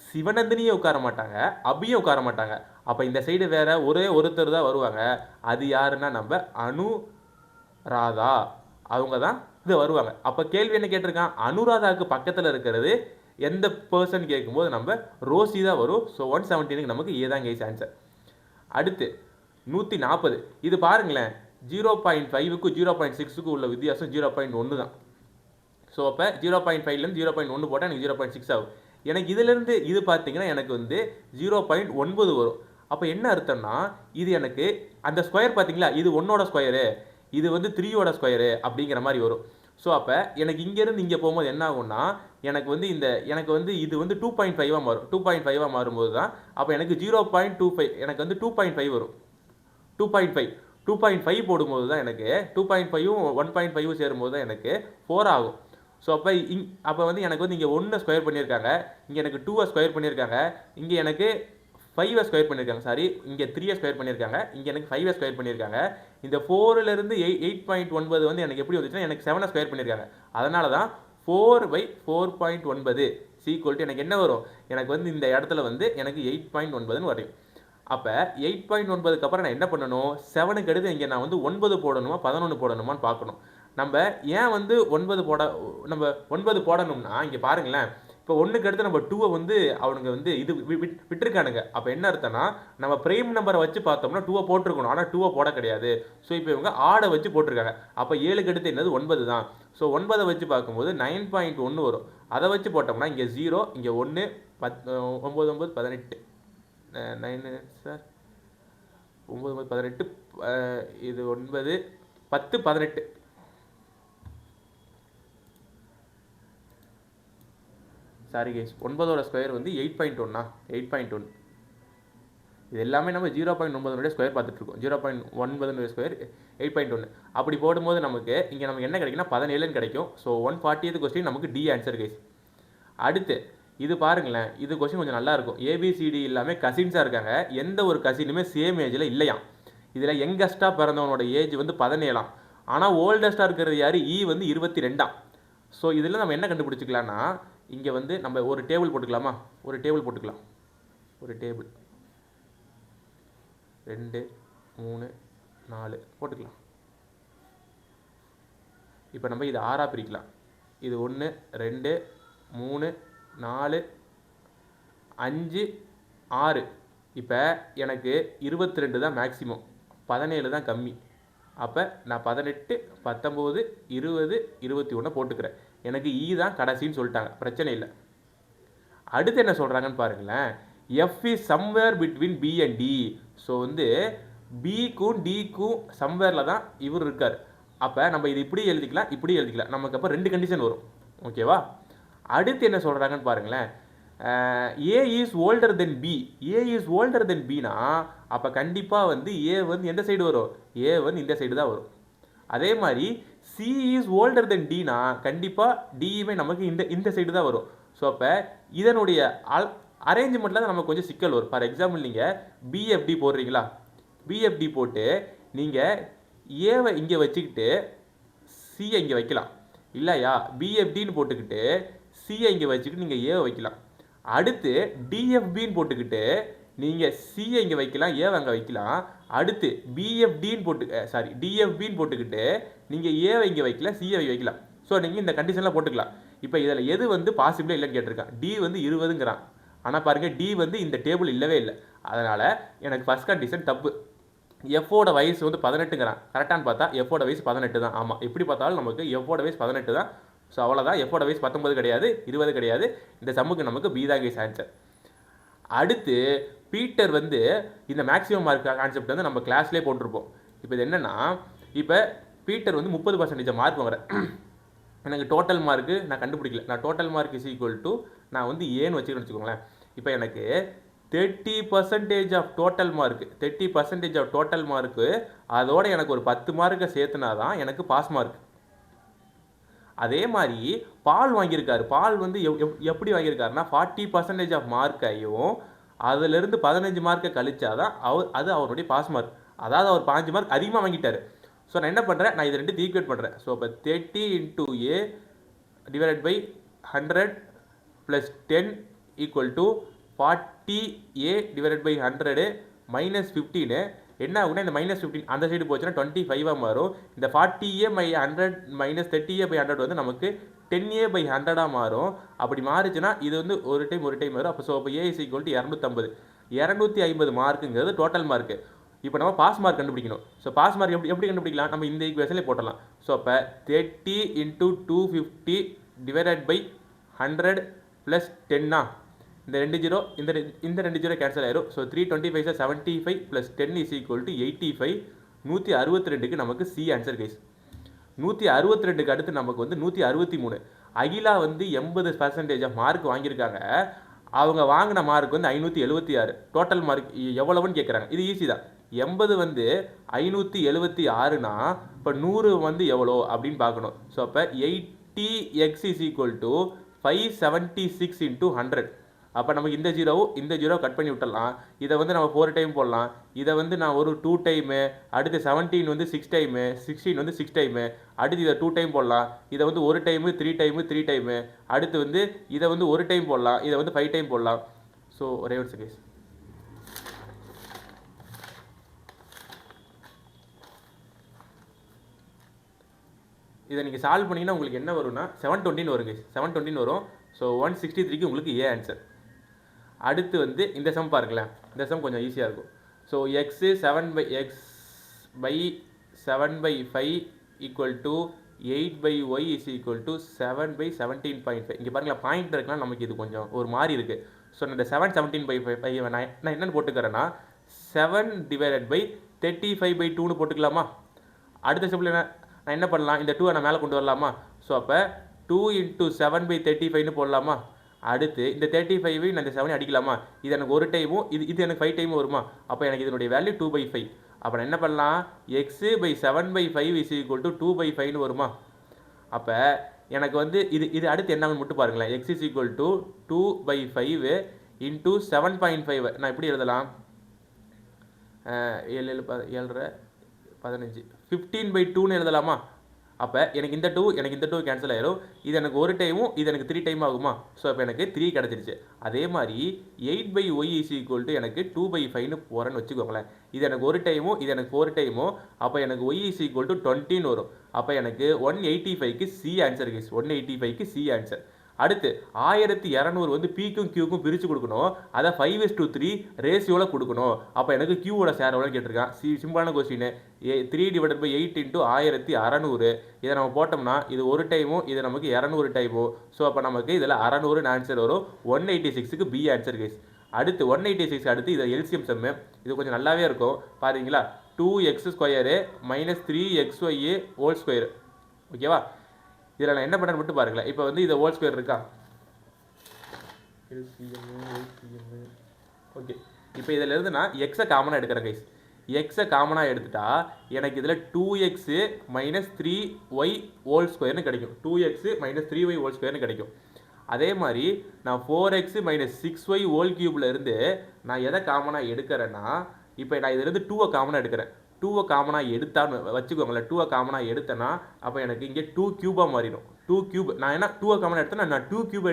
சிவநந்தினியை உட்கார மாட்டாங்க, அபியும் உட்கார மாட்டாங்க. அப்போ இந்த சைடு வேற ஒருத்தர் தான் வருவாங்க. அது யாருன்னா நம்ம அனுராதா, அவங்க தான் இது வருவாங்க. அப்போ கேள்வி என்ன கேட்டிருக்கான், அனுராதாவுக்கு பக்கத்தில் இருக்கிறது எந்த பர்சன் கேட்கும்போது நம்ம ரோசி தான் வரும். ஸோ 117க்கு நமக்கு ஏதான் கைஸ் ஆன்சர். அடுத்து 140. இது பாருங்களேன், 0.5க்கும் 0.6க்கும் உள்ள வித்தியாசம் 0.1 தான். ஸோ அப்போ 0.5லேருந்து 0.1 போட்டால் எனக்கு 0.6 ஆகும். எனக்கு இதிலேருந்து இது பார்த்தீங்கன்னா எனக்கு வந்து 0.9 வரும். அப்போ என்ன அர்த்தம்னா, இது எனக்கு அந்த ஸ்கொயர் பார்த்தீங்களா, இது 1ஓட ஸ்கொயரு, இது வந்து 3ஓட ஸ்கொயரு அப்படிங்கிற மாதிரி வரும். ஸோ அப்போ எனக்கு இங்கேருந்து இங்கே போகும்போது என்ன ஆகும்னா, எனக்கு வந்து இது வந்து 2.5ஆக மாறும். 2.5ஆக மாறும்போது தான் அப்போ எனக்கு 0.25 எனக்கு வந்து 2.5 வரும். 2.5 போடும்போது தான் எனக்கு 2.5ம் 1.5ம் சேரும்போது தான் எனக்கு 4 ஆகும். ஸோ அப்போ வந்து எனக்கு வந்து இங்கே 1 ஸ்கொயர் பண்ணியிருக்காங்க, இங்கே எனக்கு 2 ஸ்கொயர் பண்ணியிருக்காங்க, இங்கே எனக்கு 5 ஸ்கொயர் பண்ணியிருக்காங்க, சாரி இங்கே 3 ஸ்கொயர் பண்ணியிருக்காங்க, இங்கே எனக்கு 5 ஸ்கொயர் பண்ணியிருக்காங்க. இந்த 4லேருந்து 8.9 வந்து எனக்கு எப்படி வந்துச்சுன்னா எனக்கு 7 ஸ்கொயர் பண்ணியிருக்காங்க. அதனால தான் 4/4.9 = எனக்கு என்ன வரும், எனக்கு வந்து இந்த இடத்துல வந்து எனக்கு 8.9ன்னு வரும். அப்போ 8.9க்கு அப்புறம் நான் என்ன பண்ணணும், 7க்கு அடுத்து இங்கே நான் வந்து 9 போடணுமா 11 போடணுமான்னு பார்க்கணும். நம்ம ஏன் வந்து 9 போடணும்னா, இங்கே பாருங்களேன், இப்போ 1க்கு அடுத்து நம்ம 2 வந்து அவனுங்க வந்து இது விட்டுருக்கானுங்க. அப்போ என்ன அர்த்தம்னா, நம்ம பிரைம் நம்பரை வச்சு பார்த்தோம்னா 2 போட்டிருக்கணும், ஆனால் 2 போட கிடையாது. ஸோ இப்போ இவங்க ஆடை வச்சு போட்டிருக்காங்க. அப்போ 7க்கு அடுத்து என்னது 9 தான். ஸோ 9 வச்சு பார்க்கும்போது 9.1 வரும். அதை வச்சு போட்டோம்னா இங்கே 0, இங்கே 1, 9 9 18 9 சார் 9 18 இது 9 10 18. சாரி கைஸ், 9ஓட ஸ்கொயர் வந்து 8.1. 8.1 இது எல்லாமே நம்ம 0.9 ஸ்கொயர் பார்த்துட்ருக்கோம். 0.9 ஸ்கொயர் 8.1 அப்படி போடும்போது நமக்கு இங்கே நமக்கு என்ன கிடைக்குன்னா 17ன்னு கிடைக்கும். ஸோ 140th கொஸ்டின் நமக்கு டி ஆன்சர் கைஸ். அடுத்து இது பாருங்களேன், இது கொஸ்டின் கொஞ்சம் நல்லா இருக்கும். ஏபிசிடி எல்லாமே கசின்ஸாக இருக்காங்க, எந்த ஒரு கசினுமே சேம் ஏஜில் இல்லையாம். இதில் யங்கஸ்ட்டாக பிறந்தவனோட ஏஜ் வந்து 17ஆம், ஆனால் ஓல்டஸ்ட்டாக இருக்கிறது யார், வந்து 22ஆம். ஸோ இதில் நம்ம என்ன கண்டுபிடிச்சிக்கலாம்னா, இங்கே வந்து நம்ம ஒரு டேபிள் போட்டுக்கலாமா, ஒரு டேபிள் 2 3 4 போட்டுக்கலாம். இப்போ நம்ம இது 6ஆக பிரிக்கலாம். இது 1 2 3 4 5 6. இப்போ எனக்கு 22 தான் மேக்ஸிமம், 17 தான் கம்மி. அப்போ நான் 18 19 20 21 போட்டுக்கிறேன். எனக்கு தான் கடைசின்னு சொல்லிட்டாங்க, பிரச்சனை இல்லை. அடுத்து என்ன சொல்கிறாங்கன்னு பாருங்களேன், F is somewhere between B and D. So வந்து பிக்கும் டிக்கும் சம்வேரில் தான் இவர் இருக்கார். அப்போ நம்ம இது இப்படி எழுதிக்கலாம், இப்படி எழுதிக்கலாம். நமக்கு அப்போ 2 கண்டிஷன் வரும். ஓகேவா? அடுத்து என்ன சொல்கிறாங்கன்னு பாருங்களேன். A is older than B. A is older than பினா அப்போ கண்டிப்பாக வந்து ஏ வந்து எந்த சைடு வரும்? ஏ வந்து இந்த சைடு தான் வரும். அதே மாதிரி சி இஸ் ஓல்டர் தென் டினா கண்டிப்பாக டியுமே நமக்கு இந்த சைடு தான் வரும். ஸோ அப்போ இதனுடைய அரேஞ்ச்மெண்ட்டில் தான் நமக்கு கொஞ்சம் சிக்கல் வரும். ஃபார் எக்ஸாம்பிள் நீங்கள் பிஎஃப்டி போடுறீங்களா? பிஎஃப்டி போட்டு நீங்கள் ஏவை இங்கே வச்சுக்கிட்டு சியை இங்கே வைக்கலாம் இல்லையா? பிஎஃப்டின்னு போட்டுக்கிட்டு சியை இங்கே வச்சுக்கிட்டு நீங்கள் ஏவை வைக்கலாம். அடுத்து டிஎஃப்பின்னு போட்டுக்கிட்டு நீங்கள் சியை இங்கே வைக்கலாம், ஏவை அங்கே வைக்கலாம். அடுத்து டிஎஃப்பின்னு போட்டுக்கிட்டு நீங்கள் ஏவை இங்கே வைக்கலாம், சியை வைக்கலாம். ஸோ நீங்கள் இந்த கண்டிஷன்லாம் போட்டுக்கலாம். இப்போ இதில் எது வந்து பாசிபிளாக இல்லைன்னு கேட்டிருக்கான். டி வந்து 20ங்கிறான். ஆனால் பாருங்கள் டி வந்து இந்த டேபிள் இல்லவே இல்லை. அதனால் எனக்கு ஃபஸ்ட் கண்டிஷன் தப்பு. எஃபோட வயசு வந்து 18ங்கிறான். கரெக்டானு பார்த்தா எஃபோட வயசு 18 தான். ஆமாம், எப்படி பார்த்தாலும் நமக்கு எஃபோட வயசு 18 தான். ஸோ அவ்வளோதான். எஃபோட வயசு 19 கிடையாது, 20 கிடையாது. இந்த சம்முக்கு நமக்கு பி தான் கைஸ் ஆன்சர். அடுத்து பீட்டர் வந்து இந்த மேக்ஸிமம் மார்க் கான்செப்ட் வந்து நம்ம கிளாஸ்லேயே போட்டிருப்போம். இப்போ இது என்னென்னா, இப்போ பீட்டர் வந்து 30% மார்க் வாங்குறேன். எனக்கு டோட்டல் மார்க்கு நான் கண்டுபிடிக்கல. நான் total mark is equal to நான் வந்து ஏன்னு வச்சுக்கணும்னு வச்சுக்கோங்களேன். இப்போ எனக்கு 30% of total mark 30% of total mark அதோட எனக்கு ஒரு 10 மார்க்கை சேர்த்துனா தான் எனக்கு பாஸ் மார்க். அதே மாதிரி பால் வாங்கியிருக்காரு. பால் வந்து எப்படி வாங்கியிருக்காருன்னா 40% ஆஃப் மார்க்கையும் அதிலிருந்து 15 மார்க்கை கழிச்சாதான் அது அவருடைய பாஸ் மார்க். அதாவது அவர் 5 மார்க் அதிகமாக வாங்கிட்டார். ஸோ நான் என்ன பண்ணுறேன், நான் இது 2 ஈக்குவேட் பண்ணுறேன். ஸோ இப்போ 30 into A divided by 100 plus 10 equal to 40A divided by 100 minus 15. என்ன ஆகுனா இந்த -15 அந்த சைடு போச்சுன்னா 25 மாறும். இந்த 40A by 100 minus 30A by 100 வந்து நமக்கு 10A by 100 மாறும். அப்படி மாறுச்சுன்னா இது வந்து ஒரு டைம் வரும். அப்போ ஸோ அப்போ A is equal to 250. 250 மார்க்குங்கிறது டோட்டல் மார்க்கு. இப்போ நம்ம பாஸ் மார்க் கண்டுபிடிக்கணும். ஸோ பாஸ் மார்க் எப்படி கண்டுபிடிக்கலாம்? நம்ம இந்த ஈக்குவேஷன்லேயே போட்டலாம். ஸோ அப்போ 30 into 250 divided by 100 plus 10 இந்த 2 0 இந்த 2 0 கேன்சல் ஆயிரும். So 325 75 plus 10 is equal to 85. 162க்கு நமக்கு சி ஆன்சர் கைஸ். 162க்கு அடுத்து நமக்கு வந்து 163. அகிலா வந்து 80% ஆஃப் மார்க் வாங்கியிருக்காங்க. அவங்க வாங்கின மார்க் வந்து 576. டோட்டல் மார்க் எவ்வளவுன்னு கேட்குறாங்க. இது ஈஸி தான். 80 வந்து 576னா இப்போ 100 வந்து எவ்வளோ அப்படின்னு பார்க்கணும். ஸோ அப்போ 80x is equal to 576 into 100. அப்போ நமக்கு இந்த ஜீரோ கட் பண்ணி விட்டுடலாம். இதை வந்து நம்ம 4 டைம் போடலாம். இதை வந்து நான் ஒரு 2 டைமு, அடுத்து 17 வந்து 6 டைமு, 16 வந்து 6 டைமு, அடுத்து இதை 2 டைம் போடலாம். இதை வந்து 1 டைமு 3 டைமு, அடுத்து வந்து இதை வந்து 1 டைம் போடலாம். இதை வந்து 5 டைம் போடலாம். ஸோ ஒரே ஒரு செகண்ட். இதை நீங்கள் சால்வ் பண்ணிங்கன்னா உங்களுக்கு என்ன வரும்னா 720 வருங்க. 720 வரும். ஸோ 163க்கு உங்களுக்கு ஏ ஆன்சர். அடுத்து வந்து இந்த சம் பாருங்களேன். இந்த சம் கொஞ்சம் ஈஸியாக இருக்கும். So X 7/5 equal to 8/y is equal to 7/17.5. இங்கே பாருங்களேன், பாயிண்ட் இருக்கலாம். நமக்கு இது கொஞ்சம் ஒரு மாதிரி இருக்குது. ஸோ இந்த 7/17.5 நான் என்னென்னு போட்டுக்கிறேன்னா 7 divided by 35/2ன்னு போட்டுக்கலாமா? அடுத்த ஸ்டெப்பில் நான் என்ன பண்ணலாம், இந்த 2 நான் மேலே கொண்டு வரலாமா? ஸோ அப்போ 2 into 7/35ன்னு போடலாமா? அடுத்து இந்த 35 நான் இந்த 7 அடிக்கலாமா? இது எனக்கு ஒரு டைமும் இது எனக்கு 5 டைமும் வருமா? அப்போ எனக்கு இதனுடைய வேல்யூ 2/5. அப்போ நான் என்ன பண்ணலாம், x/7/5 is equal to 2/5ன்னு வருமா? அப்போ எனக்கு வந்து இது அடுத்து என்னன்னு மட்டும் பாருங்களேன். x is equal to 2/5 into 7.5 நான் எப்படி எழுதலாம்? 7 15 15/2ன்னு எழுதலாமா? அப்போ எனக்கு இந்த 2 கேன்சல் ஆயிரும். இது எனக்கு ஒரு டைமும் இது எனக்கு 3 டைம் ஆகுமா? ஸோ அப்போ எனக்கு 3 கிடச்சிருச்சு. அதே மாதிரி 8/y is equal to எனக்கு 2/5ன்னு போகிறேன்னு வச்சுக்கோங்களேன். இது எனக்கு ஒரு டைமும் இது எனக்கு 4 டைமும். அப்போ எனக்கு y is equal to 20ன்னு வரும். அப்போ எனக்கு 185க்கு சி ஆன்சர் கைஸ். 185க்கு சி ஆன்சர். அடுத்து 1200 வந்து பிக்கும் கியூக்கும் பிரித்து கொடுக்கணும். அதை 5:3 ரேஷியோவில் கொடுக்கணும். அப்போ எனக்கு கியூவோட ஷேர் எவ்வளோ கேட்டிருக்கான். சிம்பிளான கொஸ்டின். 3 divided by 8 into 1600. இதை நம்ம போட்டோம்னா இது ஒரு டைமும் இது நமக்கு 200 டைமும். ஸோ அப்போ நமக்கு இதில் 600 ஆன்சர் வரும். 186க்கு பி ஆன்சர் கைஸ். அடுத்து 186 அடுத்து இது எல்சிஎம் சம்மு, இது கொஞ்சம் நல்லாவே இருக்கும் பாருங்களா. 2x² minus 3xy whole square. ஓகேவா, இதில் நான் என்ன பண்ணுறேன்னு மட்டும் பாருங்களேன். இப்போ வந்து இது ஹோல் ஸ்கொயர் இருக்கா, ஓகே. இப்போ இதில் இருந்து நான் எக்ஸை காமனாக எடுக்கிறேன் கைஸ். எக்ஸை காமனாக எடுத்துட்டா எனக்கு இதில் 2x மைனஸ் 3y ஹோல் ஸ்கொயர்னு கிடைக்கும். 2x மைனஸ் 3y ஹோல் ஸ்கொயர்னு கிடைக்கும். அதே மாதிரி நான் 4x மைனஸ் 6y ஹோல் கியூப்ல இருந்து நான் எதை காமனாக எடுக்கிறேன்னா, இப்போ நான் இதிலிருந்து 2வை காமனாக எடுக்கிறேன். 2வை காமனாக எடுத்தான்னு வச்சுக்கோங்களேன். 2வை காமனாக எடுத்தேன்னா அப்போ எனக்கு இங்கே 2 கியூபாக மாறிடும். 2 கியூப் நான் என்ன 2வை காமனாக எடுத்தேன்னா நான் 2 கியூப்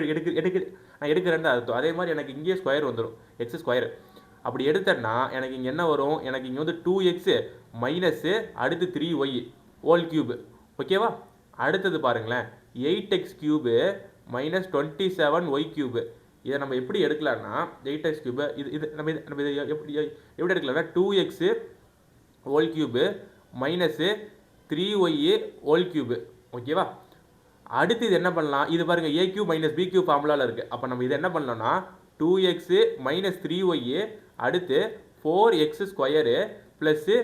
நான் எடுக்கிறேன்னு அர்த்தம். அதே மாதிரி எனக்கு இங்கே ஸ்கொயர் வந்துடும், எக்ஸ் ஸ்கொயர். அப்படி எடுத்தேன்னா எனக்கு இங்கே என்ன வரும், எனக்கு இங்கே வந்து 2x மைனஸு அடுத்து 3y ஹோல் கியூப். ஓகேவா, அடுத்தது பாருங்களேன் 8x cube minus 27y cube. இதை நம்ம எப்படி எடுக்கலாம்னா 8x கியூபு இது நம்ம இதை எப்படி எடுக்கலாம்னா 2x whole cube minus 3y whole cube. ஓகேவா, அடுத்து இது என்ன பண்ணலாம், இது பாருங்க a cube minus b cube ஃபார்முலாவில் இருக்குது. அப்போ நம்ம இது என்ன பண்ணலாம்னா 2x மைனஸ் 3y அடுத்து 4x square plus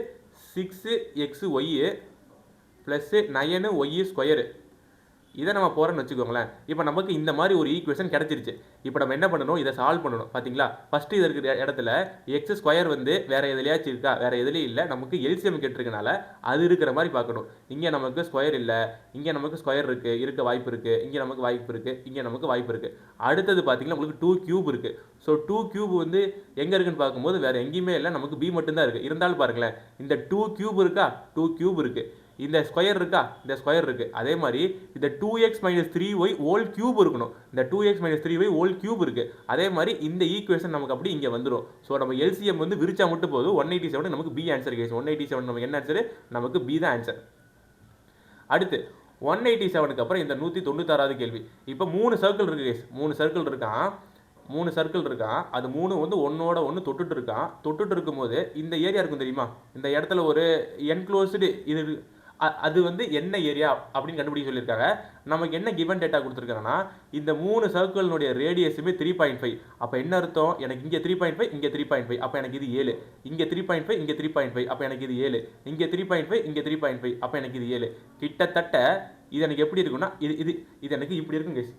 6xy plus 9y square. இதை நம்ம போகிறோன்னு வச்சுக்கோங்களேன். இப்போ நமக்கு இந்த மாதிரி ஒரு ஈக்குவேஷன் கிடச்சிருச்சு. இப்போ நம்ம என்ன பண்ணணும், இதை சால்வ் பண்ணணும். பார்த்தீங்களா, ஃபஸ்ட்டு இது இருக்கிற இடத்துல எக்ஸ் ஸ்கொயர் வந்து வேறு எதுலையாச்சும் இருக்கா, வேறு எதுலேயும் இல்லை. நமக்கு எல்சிஎம் கேட்டிருக்கனால அது இருக்கிற மாதிரி பார்க்கணும். இங்கே நமக்கு ஸ்கொயர் இல்லை, இங்கே நமக்கு ஸ்கொயர் இருக்குது, இருக்க வாய்ப்பு இருக்குது, இங்கே நமக்கு வாய்ப்பு இருக்குது, இங்கே நமக்கு வாய்ப்பு இருக்குது. அடுத்தது பார்த்தீங்கன்னா உங்களுக்கு 2 கியூப் இருக்குது. ஸோ 2 கியூப் வந்து எங்கே இருக்குன்னு பார்க்கும்போது வேறு எங்கேயுமே இல்லை, நமக்கு பி மட்டும்தான் இருக்குது. இருந்தாலும் பாருங்களேன், இந்த 2 கியூப் இருக்கா, 2 கியூப் இருக்குது. இந்த ஸ்கொயர் இருக்கா, இந்த ஸ்கொயர் இருக்குது. அதே மாதிரி இந்த 2x minus 3y whole cube இருக்கணும். இந்த 2x minus 3y whole cube இருக்குது. அதே மாதிரி இந்த ஈக்குவேஷன் நமக்கு அப்படி இங்கே வந்துடும். ஸோ நம்ம எல்சிஎம் வந்து விரிச்சா மட்டும் போதும். 187 நமக்கு பி ஆன்சர் கேஸ். 187 நமக்கு என்ன ஆன்சர், நமக்கு பி தான் ஆன்சர். அடுத்து 187க்கு அப்புறம் இந்த 196வது கேள்வி. இப்போ 3 சர்க்கிள் இருக்குது கேஸ். 3 சர்க்கிள் இருக்கான். அது 3 வந்து ஒன்னோட ஒன்று தொட்டுட்டு இருக்கான். தொட்டுட்டு இருக்கும்போது இந்த ஏரியா இருக்கும் தெரியுமா, இந்த இடத்துல ஒரு என்க்ளோஸ்டு இது அது வந்து என்ன ஏரியா அப்படின்னு கண்டுபிடிக்க சொல்லியிருக்காங்க. நமக்கு என்ன கிவன் டேட்டா கொடுத்துருக்காங்கன்னா இந்த 3 சர்க்கிளினுடைய ரேடியஸுமே 3.5. அப்போ என்ன அர்த்தம், எனக்கு இங்கே 3.5 இங்கே 3.5 அப்போ எனக்கு இது 7, இங்கே 3.5 இங்கே 3.5 அப்போ எனக்கு இது 7, இங்கே 3.5 இங்கே 3.5 அப்போ எனக்கு இது 7. கிட்டத்தட்ட இது எனக்கு எப்படி இருக்குன்னா இது இது இது எனக்கு இப்படி இருக்கும் கேஸ்.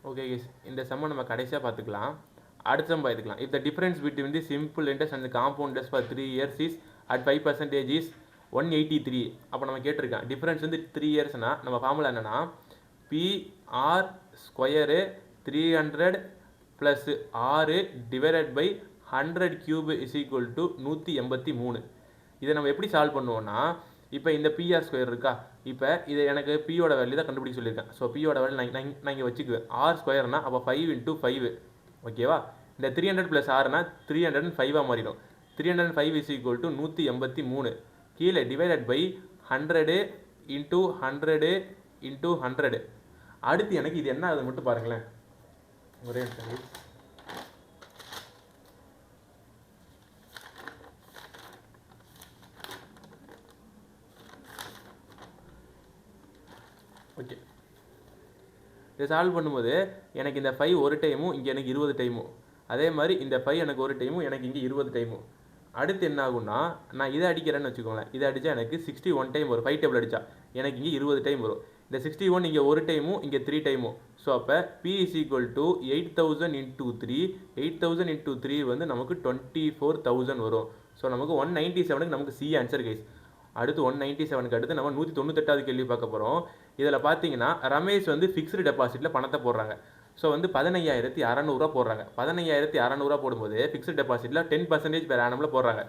ஓகே கேஸ், இந்த சம்மை நம்ம கடைசியாக பார்த்துக்கலாம். அடுத்த சம் பார்த்துக்கலாம். If the difference between the simple interest and compound interest for 3 years is at 5% is 183. அப்போ நம்ம கேட்டிருக்கேன் டிஃபரன்ஸ் வந்து 3 yearsனா நம்ம ஃபார்முலா என்னன்னா PR square 300 plus 6 divided by 100 cube is equal to 183. இதை நம்ம எப்படி சால்வ் பண்ணுவோம்னா, இப்போ இந்த பிஆர் ஸ்கொயர் இருக்கா, இப்போ இதை எனக்கு பியோட வேல்யூ தான் கண்டுபிடிக்க சொல்லியிருக்கேன். ஸோ பியோட வேல்யூ நான் இங்கே வச்சுக்குவேன். ஆர் ஸ்கொயர்னா அப்போ 5 × 5. ஓகேவா, இந்த 300 + 6னா 305 மாறிடும். 305 இஸ் ஈக்குவல் டு 183. கீழே டிவைடட் பை 100 × 100 × 100. அடுத்து எனக்கு இது என்ன ஆகுது மட்டும் பாருங்களேன். ஒரே ஓகே, இதை சால்வ் பண்ணும்போது எனக்கு இந்த 5 ஒரு டைமும் இங்கே எனக்கு 20 டைமும், அதே மாதிரி இந்த 5 எனக்கு ஒரு டைமும் எனக்கு இங்கே 20 டைமும். அடுத்து என்ன ஆகும்னா, நான் இதை அடிக்கிறேன்னு வச்சுக்கோங்களேன். இதை அடித்தா எனக்கு 61 டைம் வரும். 5 டேபிள் அடித்தா எனக்கு இங்கே 20 டைம் வரும். இந்த 61 இங்கே ஒரு டைமும் இங்கே 3 டைமும். ஸோ அப்போ P இஸ் ஈக்குவல் டு 8000 × 3. 8000 × 3 வந்து நமக்கு 24,000 வரும். ஸோ நமக்கு 197க்கு நமக்கு சி ஆன்சர் கைஸ். அடுத்து 197க்கு அடுத்து நம்ம 198வது கேள்வி பார்க்க போகிறோம். இதில் பார்த்தீங்கன்னா ரமேஷ் வந்து ஃபிக்ஸ்டு டெபாசிட்டில் பணத்தை போடுறாங்க. ஸோ வந்து 15,600 போடுறாங்க. 15,600 போடும்போது ஃபிக்ஸ்டு டெபாசிட்டில் 10% பெர் ஆனமில் போடுறாங்க.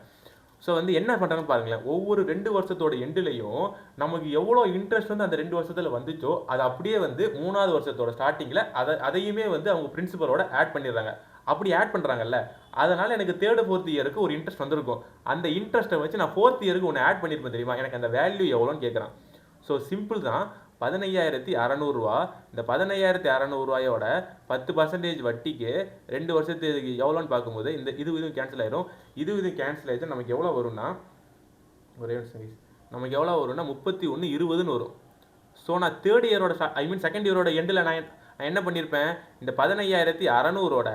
ஸோ வந்து என்ன பண்ணுறாங்கன்னு பாருங்களேன், ஒவ்வொரு 2 வருஷத்தோட எண்டுலையும் நமக்கு எவ்வளோ இன்ட்ரெஸ்ட் வந்து அந்த 2 வருஷத்தில் வந்துச்சோ அதை அப்படியே வந்து 3வது வருஷத்தோட ஸ்டார்டிங்கில் அதையுமே வந்து அவங்க பிரின்சிபலோட ஆட் பண்ணிடுறாங்க. அப்படி ஆட் பண்ணுறாங்கல்ல, அதனால் எனக்கு 3rd 4th இயருக்கு ஒரு இன்ட்ரெஸ்ட் வந்திருக்கும். அந்த இன்ட்ரெஸ்ட்டை வச்சு நான் 4th இயருக்கு ஒன்று ஆட் பண்ணியிருப்பேன் தெரியுமா, எனக்கு அந்த வேல்யூ எவ்வளோன்னு கேட்குறான். ஸோ சிம்பிள் தான். 15,600 ரூபா. இந்த 15,600 ரூபாயோட 10% வட்டிக்கு 2 வருஷத்துக்கு எவ்வளோன்னு பார்க்கும்போது இதுவும் கேன்சல் ஆயிரும். இதுவும் கேன்சல் ஆயிடுச்சு. நமக்கு எவ்வளோ வரும்னா ஒரே சைஸ் நமக்கு எவ்வளோ வரும்னா 31,20ன்னு வரும். ஸோ நான் தேர்ட் இயரோட செகண்ட் இயரோட எண்டில் நான் என்ன பண்ணியிருப்பேன், இந்த 15,600ோட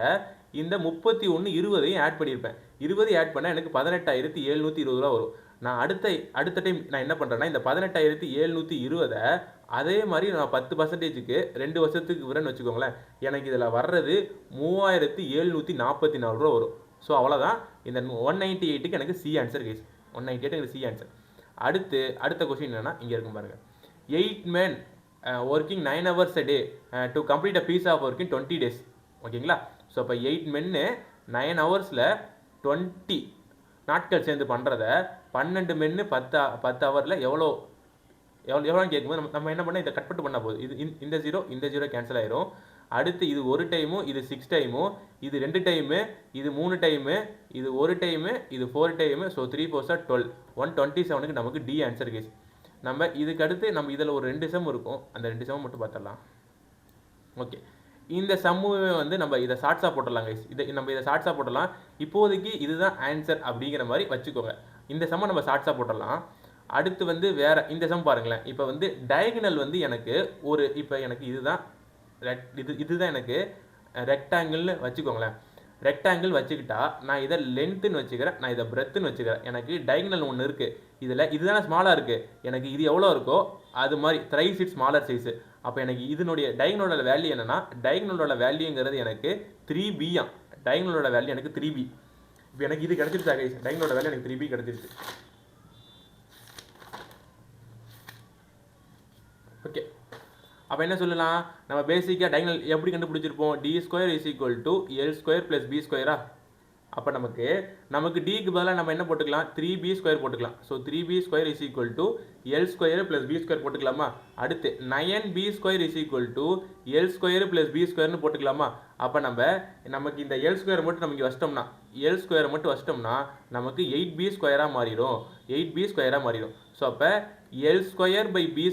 இந்த 31,20 ஆட் பண்ணியிருப்பேன். 20 ஆட் பண்ணால் எனக்கு 18,720 ரூபா வரும். நான் அடுத்த டைம் நான் என்ன பண்ணுறேன்னா, இந்த 18,720 அதே மாதிரி நான் 10%க்கு 2 வருஷத்துக்கு விரன்னு வச்சுக்கோங்களேன். எனக்கு இதில் வர்றது 3,744 ரூபா வரும். ஸோ அவ்வளோதான். இந்த 198க்கு எனக்கு சி ஆன்சர் கைஸ். 198 எனக்கு சி ஆன்சர். அடுத்த கொஸ்டின் என்னன்னா, இங்கே இருக்கும் பாருங்கள். 8 men working 9 hours a day to complete a piece of work in 20 days. ஓகேங்களா? ஸோ அப்போ 8 men 9 ஹவர்ஸில் 20 நாட்கள் சேர்ந்து பண்ணுறத 12 men 10 ஹவரில் எவ்வளோன்னு கேட்கும்போது நம்ம என்ன பண்ணால் இதை கட் பண்ண போகுது. இந்த ஜீரோ கேன்சல் ஆயிரும். அடுத்து இது ஒரு டைமும், இது 6 டைமும், இது 2 டைமு, இது 3 டைமு, இது 1 டைமு, இது 4 டைமு. ஸோ 3 4 12 127க்கு நமக்கு டி ஆன்சர் கேஸ். நம்ம இதுக்கு அடுத்து நம்ம இதில் ஒரு 2 சம் இருக்கும். அந்த 2 சம் மட்டும் பார்த்துடலாம். ஓகே, இந்த சம்முமே வந்து நம்ம இதை ஷார்ட்ஸாக போட்டுடலாம் கைஸ். நம்ம இதை ஷார்ட்ஸாக போட்டுடலாம். இப்போதைக்கு இதுதான் ஆன்சர் அப்படிங்கிற மாதிரி வச்சுக்கோங்க. இந்த சம்மை நம்ம ஷார்ட்ஸாக போட்டுடலாம். அடுத்து வந்து வேற இந்த சம் பாருங்களேன். இப்போ வந்து டயகனல் வந்து எனக்கு இப்போ எனக்கு இதுதான் எனக்கு ரெக்டாங்கிள்னு வச்சுக்கோங்களேன். ரெக்டாங்கிள் வச்சுக்கிட்டா நான் இதை லென்த்துன்னு வச்சுக்கிறேன், நான் இதை பிரெத்துன்னு வச்சுக்கிறேன். எனக்கு டயகனல் ஒன்று இருக்குது. இதுதானே ஸ்மாலாக இருக்குது. எனக்கு இது எவ்வளோ இருக்கோ அது மாதிரி த்ரைஸ் இட் ஸ்மாலர் சைஸு. அப்போ எனக்கு இதனுடைய டயகனலோட வேல்யூ என்னன்னா, டயகனலோட வேல்யூங்கிறது எனக்கு 3B. டயகனலோட வேல்யூ எனக்கு 3B. இப்போ எனக்கு இது கிடச்சிருச்சா கைஸ்? டயகனலோட வேல்யூ எனக்கு 3B கிடச்சிருச்சு. ஓகே, அப்போ என்ன சொல்லலாம், நம்ம பேசிக்காக டயகனல் எப்படி கண்டுபிடிச்சிருப்போம்? d² = L² + B². அப்போ நமக்கு டிக்கு பதிலாக நம்ம என்ன போட்டுக்கலாம்? 3B² போட்டுக்கலாம். ஸோ 3B² = L² + B² போட்டுக்கலாமா? அடுத்து 9B² = L² + B²ன்னு போட்டுக்கலாமா? அப்போ நமக்கு இந்த L² மட்டும் நமக்கு வச்சிட்டோம்னா, L² மட்டும் வச்சிட்டோம்னா நமக்கு 8B² மாறிடும். 8B² மாறிடும். ஸோ அப்போ L² / B²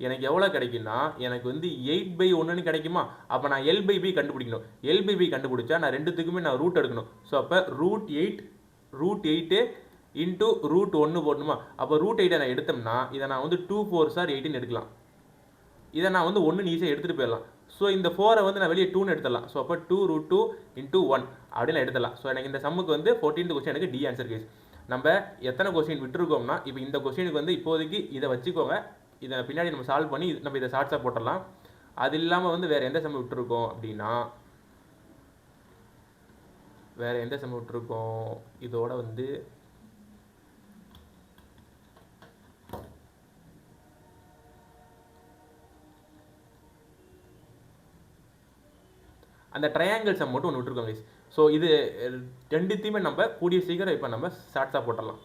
எனக்கு எவ்வளோ கிடைக்குன்னா, எனக்கு வந்து 8/1ன்னு கிடைக்குமா? அப்போ நான் L/B கண்டுபிடிக்கணும். L/B கண்டுபிடிச்சா நான் ரெண்டுத்துக்குமே நான் ரூட் எடுக்கணும். ஸோ அப்போ √8 × √1 போடணுமா? அப்போ √8 நான் எடுத்தோம்னா இதை நான் வந்து 2 4s are 18 எடுக்கலாம். இதை நான் வந்து 1 ஈஸியாக எடுத்துகிட்டு போயிடலாம். ஸோ இந்த 4 வந்து நான் வெளியே 2ன்னு எடுத்துடலாம். ஸோ அப்போ 2√2 × 1 அப்படின்னு எடுத்துடலாம். ஸோ எனக்கு இந்த சம்முக்கு வந்து 14th கொஸ்டின் எனக்கு டி ஆன்சர் கேஸ். நம்ம எத்தனை கொஸ்டின் விட்டுருக்கோம்னா, இப்போ இந்த கொஸ்டினுக்கு வந்து இப்போதைக்கு இதை வச்சுக்கோங்க. இதை பின்னாடி நம்ம சால்வ் பண்ணி நம்ம இதை ஷார்ட்ஸாக போட்டுடலாம். அது இல்லாமல் வந்து வேறு எந்த சம் விட்டுருக்கோம் அப்படின்னா, வேறு எந்த சம் விட்டுருக்கோம் இதோட வந்து அந்த ட்ரையாங்கிள் சம் மட்டும் ஒன்று விட்டுருக்கோம் கைஸ். ஸோ இது ரெண்டுத்தையுமே நம்ம கூடிய சீக்கிரம் இப்போ நம்ம ஷார்ட்ஸாக போட்டுடலாம்.